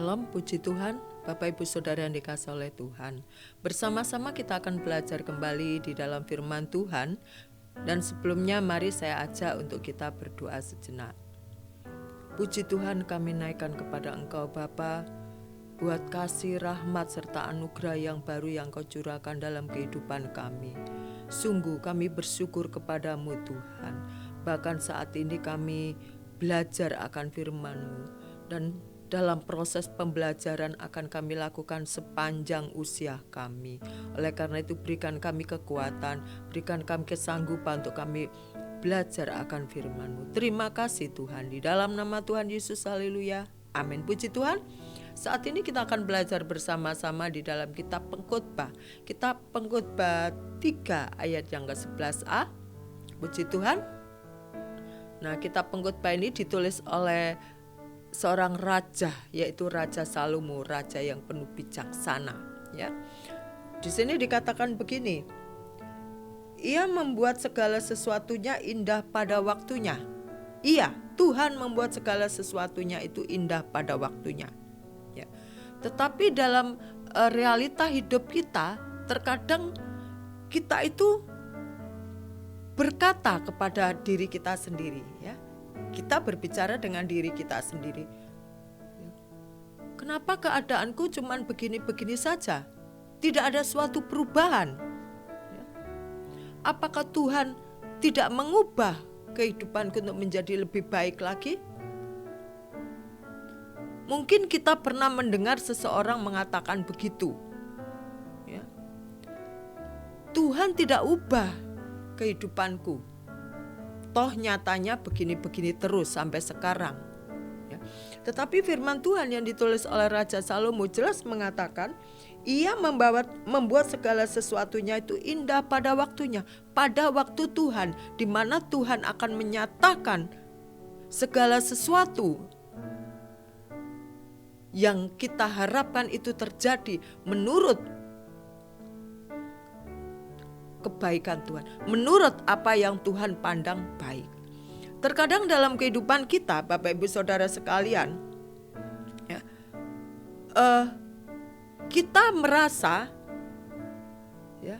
Shalom, puji Tuhan, Bapak Ibu Saudara yang dikasihi oleh Tuhan. Bersama-sama kita akan belajar kembali di dalam firman Tuhan. Dan sebelumnya mari saya ajak untuk kita berdoa sejenak. Puji Tuhan, kami naikkan kepada Engkau Bapa, buat kasih, rahmat, serta anugerah yang baru yang Kau curahkan dalam kehidupan kami. Sungguh kami bersyukur kepadamu Tuhan. Bahkan saat ini kami belajar akan firman-Mu. Dan dalam proses pembelajaran akan kami lakukan sepanjang usia kami. Oleh karena itu berikan kami kekuatan, berikan kami kesanggupan untuk kami belajar akan firman-Mu. Terima kasih Tuhan, di dalam nama Tuhan Yesus, haleluya, amin. Puji Tuhan. Saat ini kita akan belajar bersama-sama di dalam kitab Pengkhotbah. Kitab Pengkhotbah 3 ayat yang ke-11a. Puji Tuhan. Nah, kitab Pengkhotbah ini ditulis oleh seorang raja, yaitu Raja Salomo, raja yang penuh bijaksana, ya. Di sini dikatakan begini, ia membuat segala sesuatunya indah pada waktunya. Iya, Tuhan membuat segala sesuatunya itu indah pada waktunya, ya. Tetapi dalam realita hidup kita, terkadang kita itu berkata kepada diri kita sendiri, ya. Kita berbicara dengan diri kita sendiri. Kenapa keadaanku cuman begini-begini saja? Tidak ada suatu perubahan. Apakah Tuhan tidak mengubah kehidupanku untuk menjadi lebih baik lagi? Mungkin kita pernah mendengar seseorang mengatakan begitu. Tuhan tidak ubah kehidupanku. Toh nyatanya begini-begini terus sampai sekarang, ya. Tetapi firman Tuhan yang ditulis oleh Raja Salomo jelas mengatakan, ia membuat segala sesuatunya itu indah pada waktunya, pada waktu Tuhan, di mana Tuhan akan menyatakan segala sesuatu yang kita harapkan itu terjadi menurut kebaikan Tuhan, menurut apa yang Tuhan pandang baik. Terkadang dalam kehidupan kita, Bapak Ibu Saudara sekalian, ya, kita merasa, ya,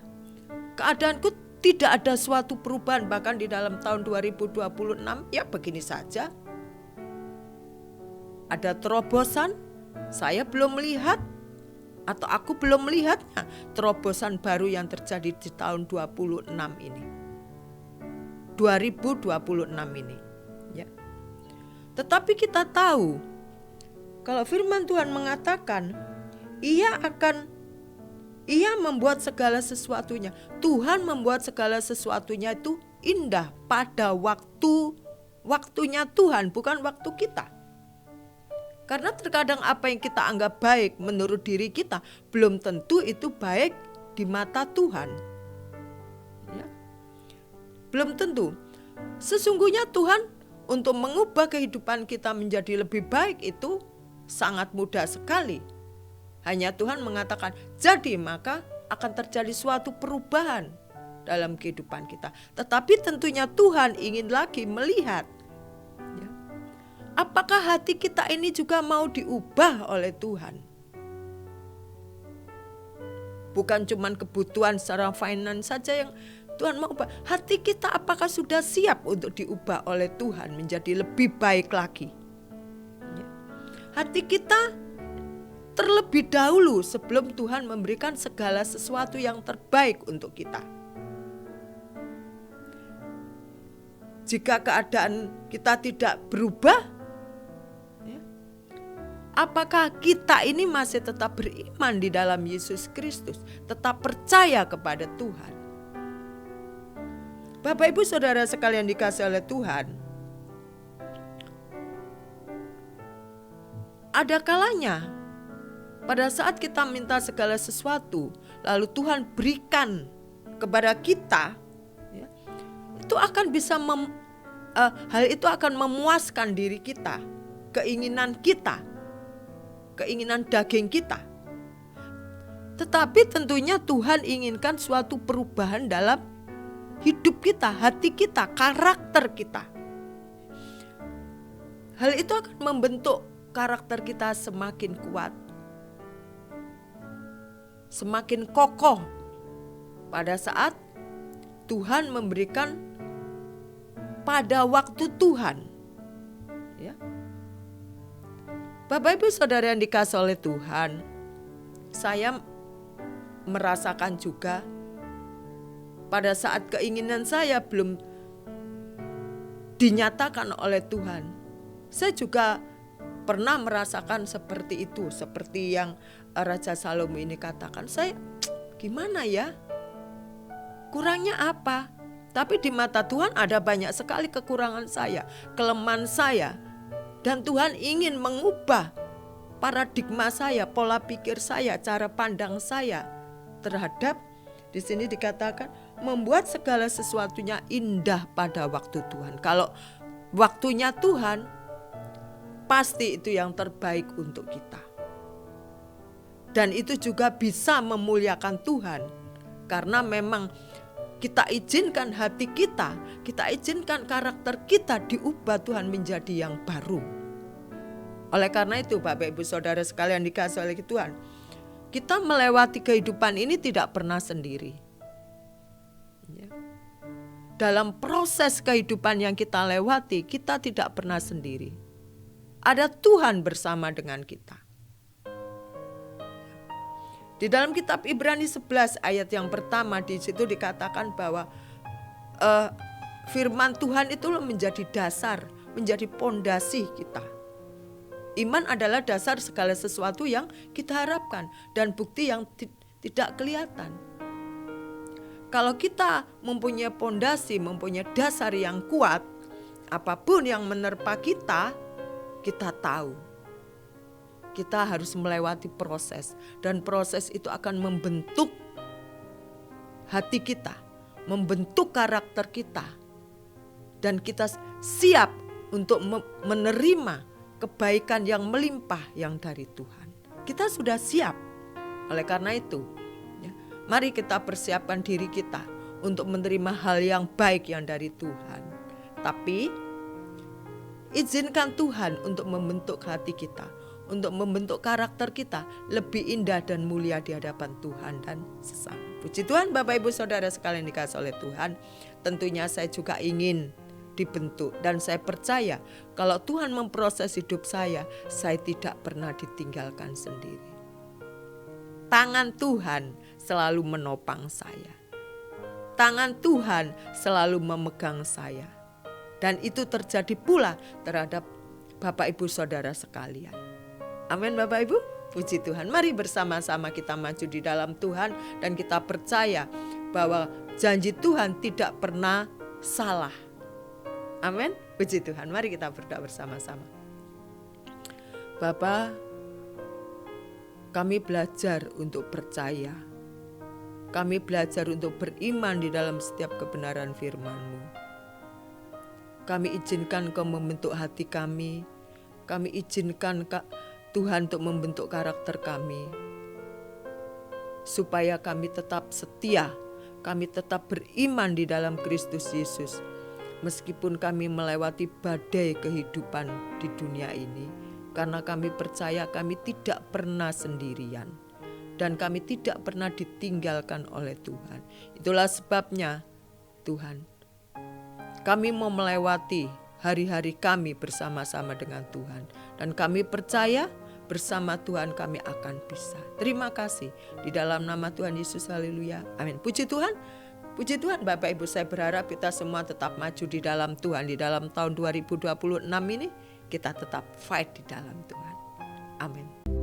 keadaanku tidak ada suatu perubahan, bahkan di dalam tahun 2026 ya begini saja. Ada terobosan, saya belum melihat, atau aku belum melihatnya, terobosan baru yang terjadi di tahun 2026 ini. Ya. Tetapi kita tahu kalau firman Tuhan mengatakan ia membuat segala sesuatunya. Tuhan membuat segala sesuatunya itu indah pada waktunya Tuhan, bukan waktu kita. Karena terkadang apa yang kita anggap baik menurut diri kita belum tentu itu baik di mata Tuhan, ya. Belum tentu. Sesungguhnya Tuhan untuk mengubah kehidupan kita menjadi lebih baik itu sangat mudah sekali. Hanya Tuhan mengatakan, jadi maka akan terjadi suatu perubahan dalam kehidupan kita. Tetapi tentunya Tuhan ingin lagi melihat, apakah hati kita ini juga mau diubah oleh Tuhan? Bukan cuma kebutuhan secara finance saja yang Tuhan mau ubah. Hati kita apakah sudah siap untuk diubah oleh Tuhan menjadi lebih baik lagi? Hati kita terlebih dahulu sebelum Tuhan memberikan segala sesuatu yang terbaik untuk kita. Jika keadaan kita tidak berubah, apakah kita ini masih tetap beriman di dalam Yesus Kristus, tetap percaya kepada Tuhan? Bapak Ibu Saudara sekalian dikasihi oleh Tuhan, ada kalanya pada saat kita minta segala sesuatu, lalu Tuhan berikan kepada kita, ya, itu akan bisa hal itu akan memuaskan diri kita, keinginan kita, keinginan daging kita. Tetapi tentunya Tuhan inginkan suatu perubahan dalam hidup kita, hati kita, karakter kita. Hal itu akan membentuk karakter kita semakin kuat, semakin kokoh pada saat Tuhan memberikan pada waktu Tuhan. Ya. Bapak Ibu Saudara yang dikasihi oleh Tuhan, saya merasakan juga pada saat keinginan saya belum dinyatakan oleh Tuhan, saya juga pernah merasakan seperti itu, seperti yang Raja Salomo ini katakan. Saya gimana ya? Kurangnya apa? Tapi di mata Tuhan ada banyak sekali kekurangan saya, kelemahan saya. Dan Tuhan ingin mengubah paradigma saya, pola pikir saya, cara pandang saya terhadap, di sini dikatakan membuat segala sesuatunya indah pada waktu Tuhan. Kalau waktunya Tuhan, pasti itu yang terbaik untuk kita. Dan itu juga bisa memuliakan Tuhan, karena memang kita izinkan hati kita izinkan karakter kita diubah Tuhan menjadi yang baru. Oleh karena itu Bapak Ibu Saudara sekalian dikasihi oleh Tuhan, kita melewati kehidupan ini tidak pernah sendiri. Ya. Dalam proses kehidupan yang kita lewati, kita tidak pernah sendiri. Ada Tuhan bersama dengan kita. Di dalam kitab Ibrani 11 ayat yang pertama, di situ dikatakan bahwa firman Tuhan itu menjadi dasar, menjadi pondasi kita. Iman adalah dasar segala sesuatu yang kita harapkan dan bukti yang tidak kelihatan. Kalau kita mempunyai pondasi, mempunyai dasar yang kuat, apapun yang menerpa kita, kita tahu kita harus melewati proses, dan proses itu akan membentuk hati kita, membentuk karakter kita, dan kita siap untuk menerima kebaikan yang melimpah yang dari Tuhan. Kita sudah siap. Oleh karena itu, ya, mari kita persiapkan diri kita untuk menerima hal yang baik yang dari Tuhan. Tapi izinkan Tuhan untuk membentuk hati kita, untuk membentuk karakter kita lebih indah dan mulia di hadapan Tuhan dan sesama. Puji Tuhan Bapak Ibu Saudara sekalian dikasihi oleh Tuhan. Tentunya saya juga ingin dibentuk, dan saya percaya kalau Tuhan memproses hidup saya tidak pernah ditinggalkan sendiri. Tangan Tuhan selalu menopang saya. Tangan Tuhan selalu memegang saya. Dan itu terjadi pula terhadap Bapak Ibu Saudara sekalian. Amin Bapak Ibu, puji Tuhan. Mari bersama-sama kita maju di dalam Tuhan, dan kita percaya bahwa janji Tuhan tidak pernah salah. Amin, puji Tuhan. Mari kita berdoa bersama-sama. Bapa, kami belajar untuk percaya. Kami belajar untuk beriman di dalam setiap kebenaran firman-Mu. Kami izinkan Kau membentuk hati kami. Kami izinkan Tuhan untuk membentuk karakter kami, supaya kami tetap setia, kami tetap beriman di dalam Kristus Yesus. Meskipun kami melewati badai kehidupan di dunia ini, karena kami percaya kami tidak pernah sendirian, dan kami tidak pernah ditinggalkan oleh Tuhan. Itulah sebabnya Tuhan, kami mau melewati hari-hari kami bersama-sama dengan Tuhan. Dan kami percaya bersama Tuhan kami akan bisa. Terima kasih. Di dalam nama Tuhan Yesus, haleluya. Amin. Puji Tuhan. Puji Tuhan Bapak Ibu, saya berharap kita semua tetap maju di dalam Tuhan. Di dalam tahun 2026 ini kita tetap fight di dalam Tuhan. Amin.